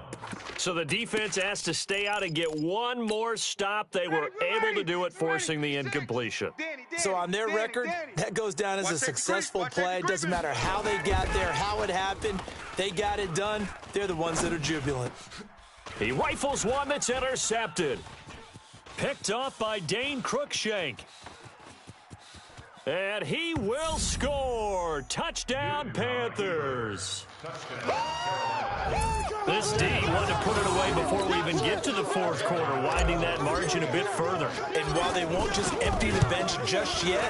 So the defense asked to stay out and get one more stop. They were able to do it, forcing the incompletion. So on their record, that goes down as a successful play. It doesn't matter how they got there, how it happened. They got it done. They're the ones that are jubilant. He rifles one that's intercepted. Picked off by Dane Cruikshank. And he will score. Touchdown, Panthers. This D wanted to put it away before we even get to the fourth quarter, widening that margin a bit further. And while they won't just empty the bench just yet,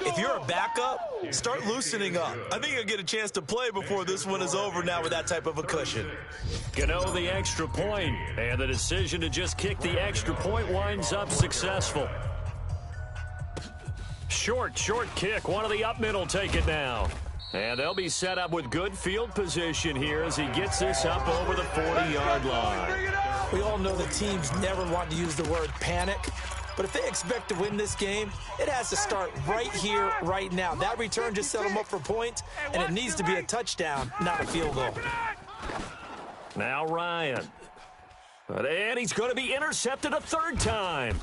if you're a backup, start loosening up. I think you'll get a chance to play before this one is over now with that type of a cushion. Gano the extra point, and the decision to just kick the extra point winds up successful. Short kick. One of the up middle take it now. And they'll be set up with good field position here as he gets this up over the 40-yard line. We all know the teams never want to use the word panic, but if they expect to win this game, it has to start right here, right now. That return just set them up for points, and it needs to be a touchdown, not a field goal. Now Ryan. And he's going to be intercepted a third time.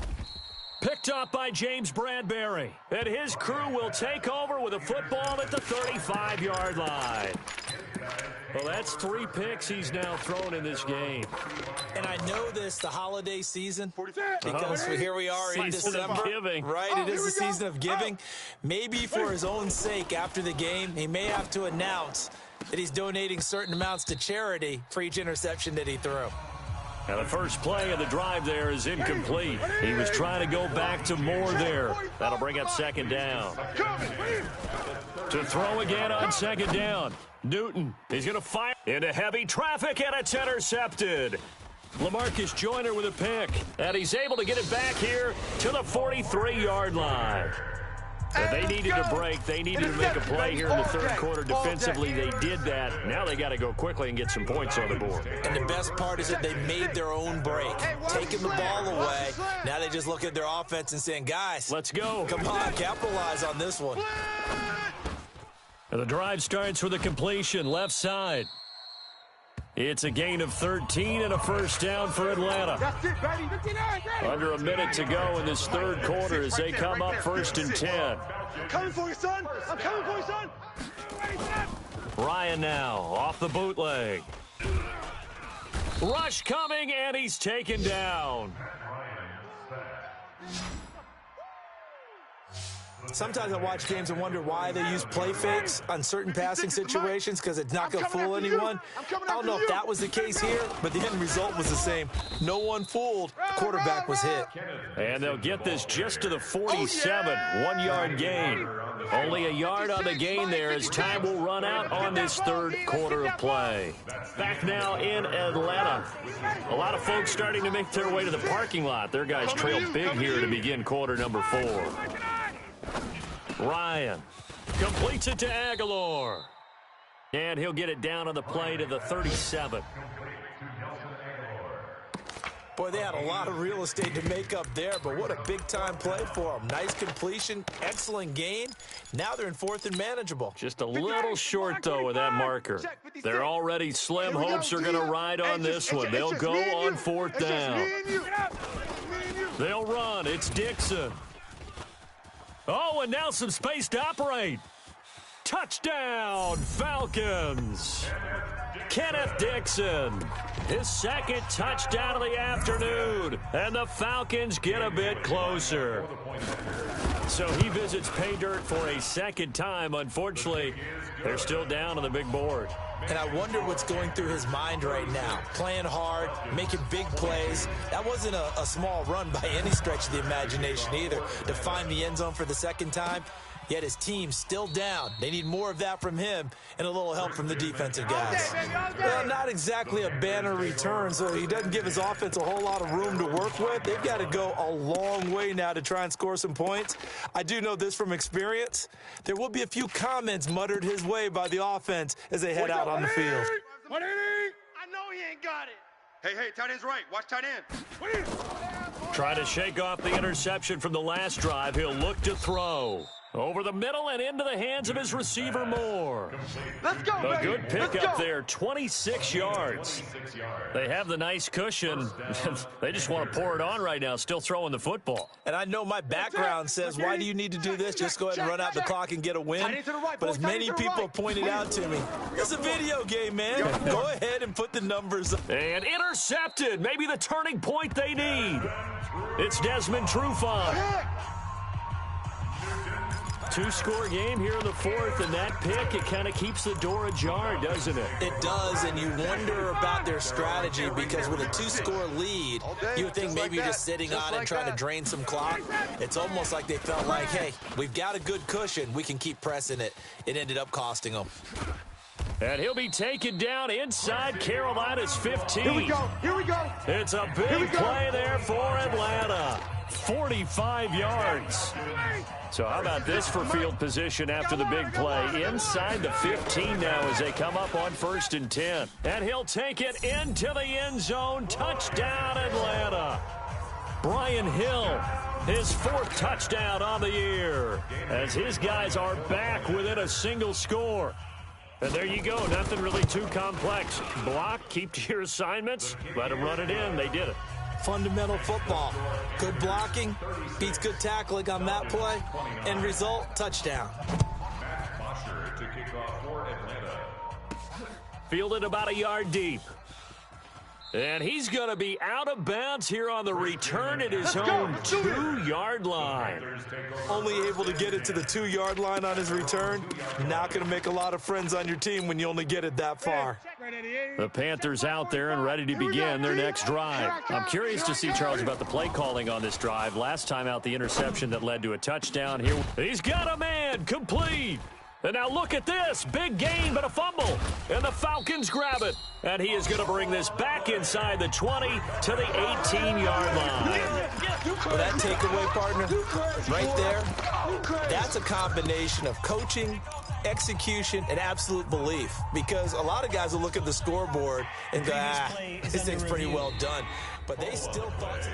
Picked up by James Bradbury. And his crew will take over with a football at the 35-yard line. Well, that's 3 picks he's now thrown in this game. And I know this, the holiday season, because here we are in December. Giving. Right, it is the season of giving. Maybe for his own sake after the game, he may have to announce that he's donating certain amounts to charity for each interception that he threw. Now the first play of the drive there is incomplete. He was trying to go back to more there. That'll bring up second down. To throw again on second down. Newton, he's going to fire into heavy traffic, and it's intercepted. LaMarcus Joyner with a pick, and he's able to get it back here to the 43-yard line. But they needed a break. They needed to make a play here in the third quarter defensively. They did that. Now they got to go quickly and get some points on the board. And the best part is that they made their own break, taking the ball away. Now they just look at their offense and saying, guys, let's go. Come on, capitalize on this one. And the drive starts with a completion left side. It's a gain of 13 and a first down for Atlanta. Under a minute to go in this third quarter as they come up first and 10. Coming for you, son. I'm coming for you, son. Ryan now off the bootleg. Rush coming, and he's taken down. Sometimes I watch games and wonder why they use play fakes on certain passing situations because it's not going to fool anyone. I don't know if that was the case here, but the end result was the same. No one fooled. The quarterback was hit. And they'll get this just to the 47, 1-yard gain. Only a yard on the gain there as time will run out on this third quarter of play. Back now in Atlanta. A lot of folks starting to make their way to the parking lot. Their guys trail big here to begin quarter number 4. Ryan completes it to Aguilar. And he'll get it down on the play to the 37. Boy, they had a lot of real estate to make up there, but what a big-time play for them. Nice completion, excellent gain. Now they're in fourth and manageable. Just a little short, though, with that marker. They're already slim. Hopes are going to ride on this one. They'll go on fourth down. They'll run. It's Dixon. Oh, and now some space to operate. Touchdown, Falcons. Kenneth Dixon, his second touchdown of the afternoon, and the Falcons get a bit closer. So he visits pay dirt for a second time. Unfortunately, they're still down on the big board. And I wonder what's going through his mind right now. Playing hard, making big plays. That wasn't a small run by any stretch of the imagination either, to find the end zone for the second time. Yet his team's still down. They need more of that from him and a little help from the defensive guys. Well, not exactly a banner return, so he doesn't give his offense a whole lot of room to work with. They've got to go a long way now to try and score some points. I do know this from experience. There will be a few comments muttered his way by the offense as they head out on the field. I know he ain't got it. Hey, tight end's right. Watch tight end. Try to shake off the interception from the last drive. He'll look to throw. Over the middle and into the hands of his receiver, Moore. Let's go, A baby. good Let's pickup go. there, 26 yards. They have the nice cushion. They just want to pour it on right now, still throwing the football. And I know my background says, why do you need to do this? Just go ahead and run out the clock and get a win. But as many people pointed out to me, it's a video game, man. Go ahead and put the numbers up. And intercepted, maybe the turning point they need. It's Desmond Trufant. Two-score game here in the fourth, and that pick, it kind of keeps the door ajar, doesn't it? It does, and you wonder about their strategy because with a two-score lead, you would think maybe you're just sitting on it and trying to drain some clock. It's almost like they felt like, hey, we've got a good cushion. We can keep pressing it. It ended up costing them. And he'll be taken down inside Carolina's 15. Here we go. Here we go. It's a big play there for Atlanta. 45 yards. So how about this for field position after the big play? Inside the 15 now as they come up on 1st and 10. And he'll take it into the end zone. Touchdown, Atlanta. Brian Hill, his 4th touchdown on the year, as his guys are back within a single score. And there you go. Nothing really too complex. Block, keep to your assignments, let them run it in. They did it. Fundamental football. Good blocking beats good tackling on that play. End result, touchdown. Fielded about a yard deep. And he's going to be out of bounds here on the return at his own 2-yard line. Only able to get it to the 2-yard line on his return. Not going to make a lot of friends on your team when you only get it that far. The Panthers out there and ready to begin their next drive. I'm curious to see, Charles, about the play calling on this drive. Last time out, the interception that led to a touchdown. Here, he's got a man, complete. And now look at this. Big gain, but a fumble. And the Falcons grab it. And he is going to bring this back inside the 20 to the 18-yard line. Well, that takeaway, partner, right there, that's a combination of coaching, execution, and absolute belief. Because a lot of guys will look at the scoreboard and go, this thing's pretty well done. But they still thought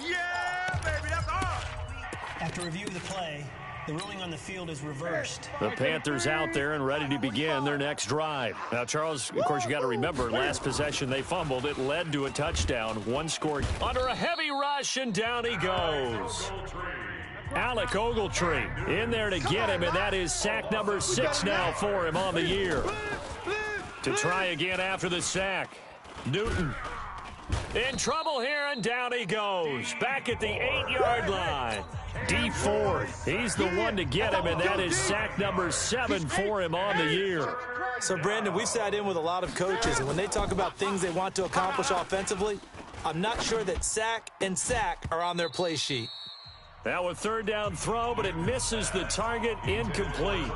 Yeah, baby, that's all. After review of the play, the ruling on the field is reversed. The Panthers out there and ready to begin their next drive. Now, Charles, of course, you got to remember, last possession they fumbled. It led to a touchdown. One scored under a heavy rush, and down he goes. Alec Ogletree in there to get him, and that is sack number 6 now for him on the year. To try again after the sack. Newton in trouble here, and down he goes. Back at the 8-yard line. D Ford, he's the one to get him, and that is sack number 7 for him on the year. So, Brandon, we sat in with a lot of coaches, and when they talk about things they want to accomplish offensively, I'm not sure that sack and sack are on their play sheet. Now a 3rd down throw, but it misses the target, incomplete.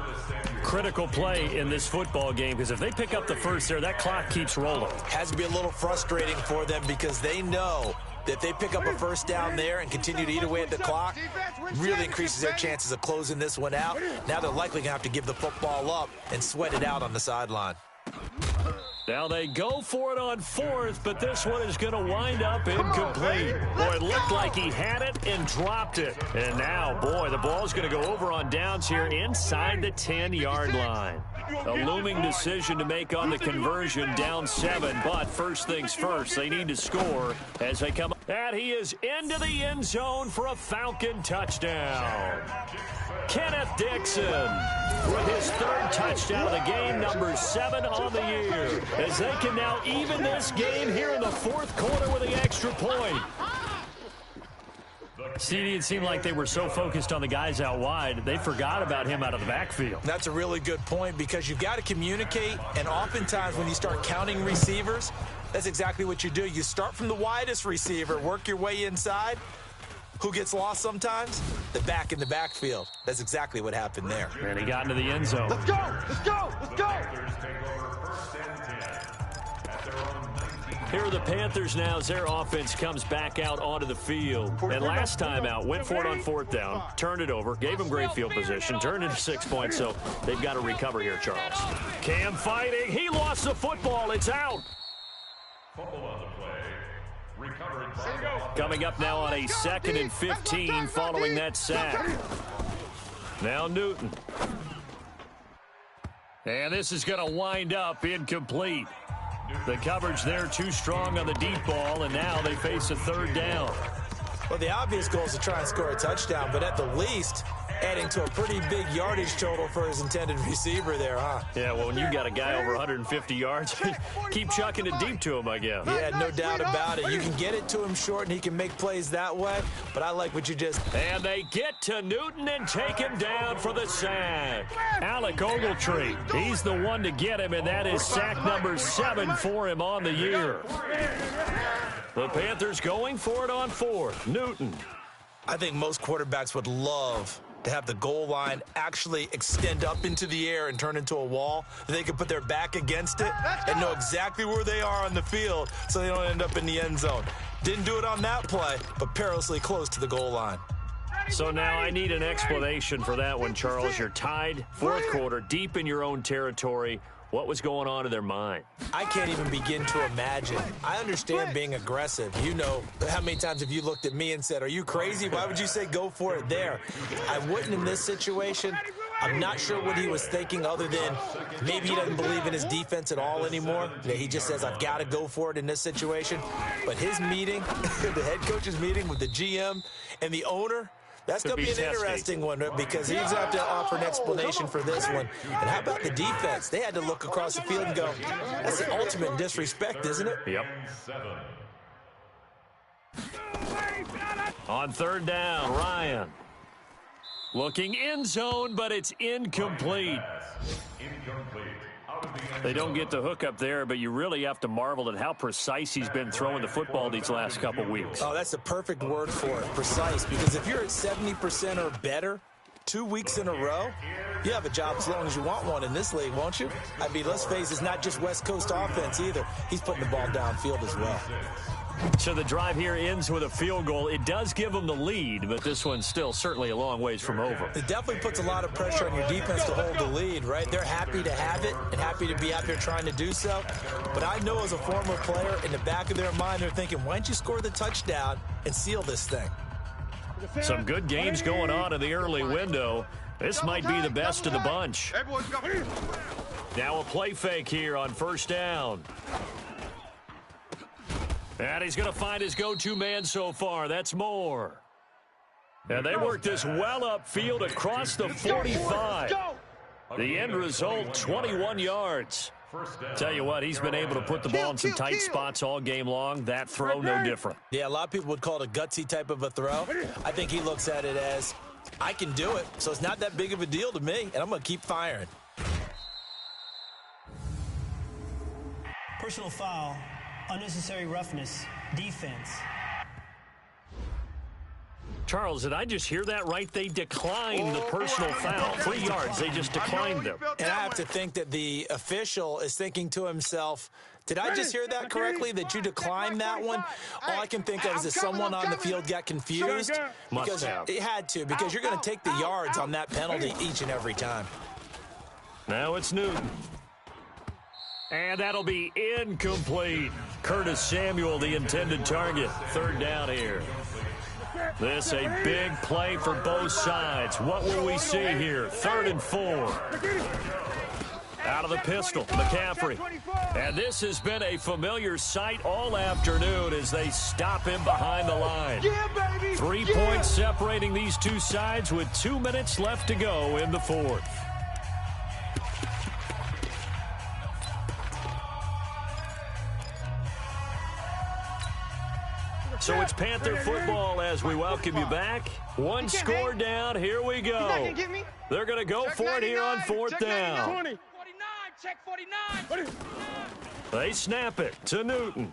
Critical play in this football game, because if they pick up the first there, that clock keeps rolling. Has to be a little frustrating for them because they know that if they pick up a first down there and continue to eat away at the clock, really increases their chances of closing this one out. Now they're likely going to have to give the football up and sweat it out on the sideline. Now they go for it on 4th, but this one is going to wind up incomplete. Boy, it looked like he had it and dropped it. And now, boy, the ball's going to go over on downs here inside the 10-yard line. A looming decision to make on the conversion, down 7, but first things first, they need to score as they come. And he is into the end zone for a Falcon touchdown. Kenneth Dixon with his 3rd touchdown of the game, number 7 on the year, as they can now even this game here in the 4th quarter with the extra point. CD, it seemed like they were so focused on the guys out wide, they forgot about him out of the backfield. That's a really good point because you've got to communicate, and oftentimes when you start counting receivers, that's exactly what you do. You start from the widest receiver, work your way inside. Who gets lost sometimes? The back in the backfield. That's exactly what happened there. And he got into the end zone. Let's go! Let's go! Let's go! Here are the Panthers now as their offense comes back out onto the field. And last time out, went for it on 4th down, turned it over, gave them great field position, turned into 6 points, so they've got to recover here, Charles. Cam fighting. He lost the football. It's out. Fumble on the play. Coming up now on a 2nd and 15 following that sack. Now Newton. And this is going to wind up incomplete. The coverage there too strong on the deep ball, and now they face a 3rd down. Well, the obvious goal is to try and score a touchdown, but at the least, adding to a pretty big yardage total for his intended receiver there, huh? Yeah, well, when you got a guy over 150 yards, keep chucking it deep to him, I guess. Yeah, no doubt about it. You can get it to him short, and he can make plays that way, but I like what you just... And they get to Newton and take him down for the sack. Alec Ogletree, he's the one to get him, and that is sack number 7 for him on the year. The Panthers going for it on 4th. Newton. I think most quarterbacks would love to have the goal line actually extend up into the air and turn into a wall. They can put their back against it and know exactly where they are on the field so they don't end up in the end zone. Didn't do it on that play, but perilously close to the goal line. So now I need an explanation for that one, Charles. You're tied, 4th quarter, deep in your own territory. What was going on in their mind? I can't even begin to imagine. I understand being aggressive. You know, how many times have you looked at me and said, are you crazy? Why would you say go for it there? I wouldn't in this situation. I'm not sure what he was thinking other than maybe he doesn't believe in his defense at all anymore. He just says, I've got to go for it in this situation. But his meeting, the head coach's meeting with the GM and the owner, that's going to be an interesting one because he's going to have to offer an explanation for this one. And how about the defense? They had to look across the field and go, that's the ultimate disrespect, isn't it? Yep. On 3rd down, Ryan. Looking end zone, but it's incomplete. They don't get the hook up there, but you really have to marvel at how precise he's been throwing the football these last couple weeks. Oh, that's the perfect word for it, precise. Because if you're at 70% or better 2 weeks in a row, you have a job as long as you want one in this league, won't you? I mean, let's face it, it's not just West Coast offense either. He's putting the ball downfield as well. So the drive here ends with a field goal. It does give them the lead, but this one's still certainly a long ways from over. It definitely puts a lot of pressure on your defense to hold the lead, right? They're happy to have it and happy to be out there trying to do so. But I know as a former player, in the back of their mind, they're thinking, why don't you score the touchdown and seal this thing? Some good games going on in the early window. This might be the best of the bunch. Now a play fake here on 1st down. And he's going to find his go-to man so far. That's Moore. And they work this well upfield across the 45. The end result, 21 yards. Tell you what, he's been able to put the ball in some tight spots all game long. That throw, no different. Yeah, a lot of people would call it a gutsy type of a throw. I think he looks at it as, I can do it, so it's not that big of a deal to me, and I'm going to keep firing. Personal foul, unnecessary roughness, defense. Charles, did I just hear that right? They declined the personal foul. 3 yards, they just declined them. And I have to think that the official is thinking to himself, did I just hear that correctly, that you declined that one? All I can think of is that someone on the field got confused. Because it had to, because you're going to take the yards on that penalty each and every time. Now it's Newton. And that'll be incomplete. Curtis Samuel, the intended target. 3rd down here. This a big play for both sides. What will we see here? 3rd and 4. Out of the pistol, McCaffrey. And this has been a familiar sight all afternoon as they stop him behind the line. 3 points separating these two sides with 2 minutes left to go in the 4th. So it's Panther football as we welcome you back. One score down. Here we go. They're going to go for it here on 4th down. 49, check 49. They snap it to Newton.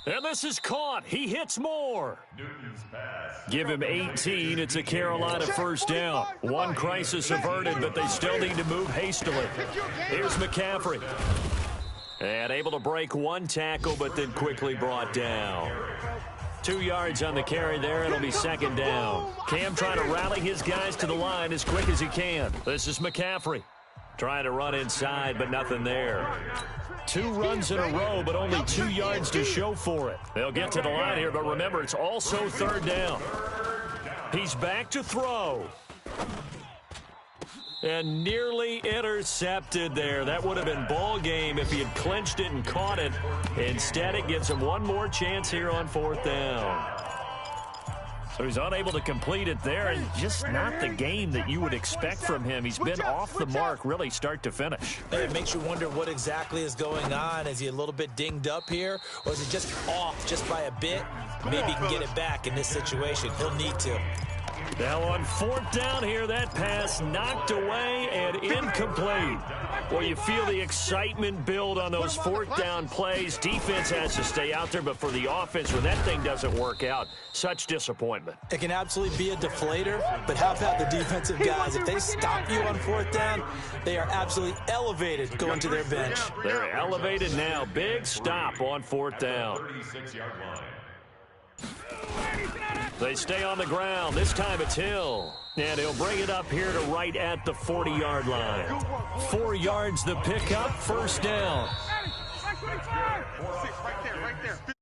And this is caught. He hits Moore. Give him 18. It's a Carolina 1st down. One crisis averted, but they still need to move hastily. Here's McCaffrey. And able to break one tackle, but then quickly brought down. 2 yards on the carry there. It'll be 2nd down. Cam trying to rally his guys to the line as quick as he can. This is McCaffrey. Trying to run inside, but nothing there. 2 runs in a row, but only 2 yards to show for it. They'll get to the line here, but remember, it's also 3rd down. He's back to throw. And nearly intercepted there. That would have been ball game if he had clinched it and caught it. Instead, it gives him one more chance here on 4th down. So he's unable to complete it there, and just not the game that you would expect from him. He's been off the mark really start to finish. It makes you wonder what exactly is going on. Is he a little bit dinged up here, or is he just off just by a bit? Maybe he can get it back in this situation. He'll need to. Now on 4th down here, that pass knocked away and incomplete. Well, you feel the excitement build on those 4th down plays. Defense has to stay out there, but for the offense, when that thing doesn't work out, such disappointment. It can absolutely be a deflator, but how about the defensive guys? If they stop you on 4th down, they are absolutely elevated going to their bench. They're elevated now. Big stop on 4th down. 36-yard line. They stay on the ground. This time it's Hill. And he'll bring it up here to right at the 40-yard line. 4 yards the pickup, 1st down. Right there.